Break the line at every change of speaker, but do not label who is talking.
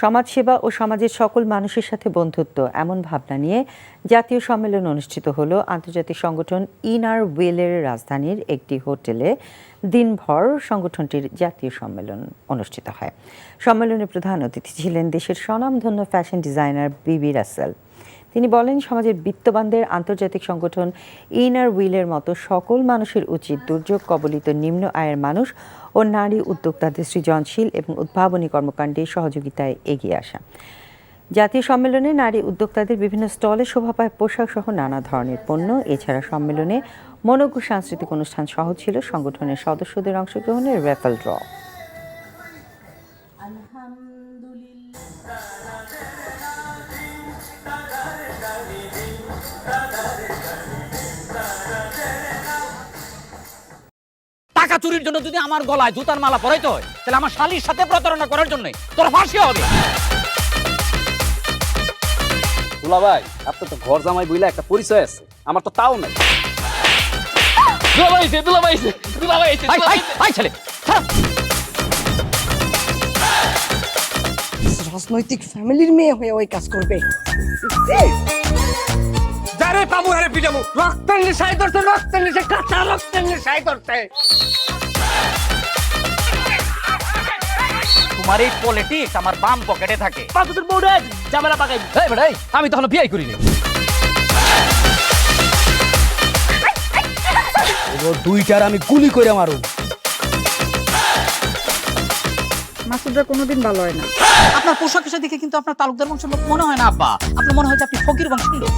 সমাজসেবা ও সমাজের সকল মানুষের সাথে বন্ধুত্ব এমন ভাবনা নিয়ে জাতীয় সম্মেলন অনুষ্ঠিত হলো আন্তর্জাতিক সংগঠন ইনার ওয়েলের রাজধানীর একটি হোটেলে। দিনভর সংগঠনটির জাতীয় সম্মেলন অনুষ্ঠিত হয়। সম্মেলনে প্রধান অতিথি ছিলেন দেশের স্বনামধন্য ফ্যাশন ডিজাইনার বিবি রাসেল। তিনি বলেন, সমাজের বিত্তবানদের আন্তর্জাতিক সংগঠন ইনার হুইলের মতো সকল মানুষের উচিত দুর্যোগ কবলিত নিম্ন আয়ের মানুষ ও নারী উদ্যোক্তাদের সৃজনশীল এবং উদ্ভাবনী কর্মকাণ্ডে সহযোগিতায় এগিয়ে আসা। জাতীয় সম্মেলনে নারী উদ্যোক্তাদের বিভিন্ন স্টলে শোভা পায় পোশাক সহ নানা ধরনের পণ্য। এছাড়া সম্মেলনে মনোজ্ঞ সাংস্কৃতিক অনুষ্ঠান সহ ছিল সংগঠনের সদস্যদের অংশগ্রহণের রেফেল ড্র।
টাকা চুরির জন্য যদি আমার গলায় জুতার মালা পরাইতে হয়, তাহলে আমার শালীর সাথে প্রতারণা করার জন্য তোর ফাঁসি হবে।
দুলা ভাই, আপনার তো ঘর জামাই বইলা একটা পরিচয় আছে, আমার তো তাও নাই।
রাজনৈতিক ফ্যামিলির মেয়ে হয়ে ওই কাজ করবে।
যারে পাবো হারে পিটাবো, রক্তের নেশায় ধরতে, রক্তের নেশায়, কাঁচা রক্তের নেশায় ধরতে।
তোমার এই পলিটিক্স আমার বাম পকেটে থাকে।
তোর বউরে ঝামেলা পাকাই।
এই বেটাই, আমি তখন বিয়ে করিনি।
দুইটার আমি গুলি করে মারু।
মাসুদরা কোনোদিন ভালো হয় না।
আপনার পোশাক আশাক দেখে কিন্তু আপনার তালুকদার বংশের লোক মনে হয় না আব্বা, আপনার মনে হয় যে আপনি ফকির বংশের লোক।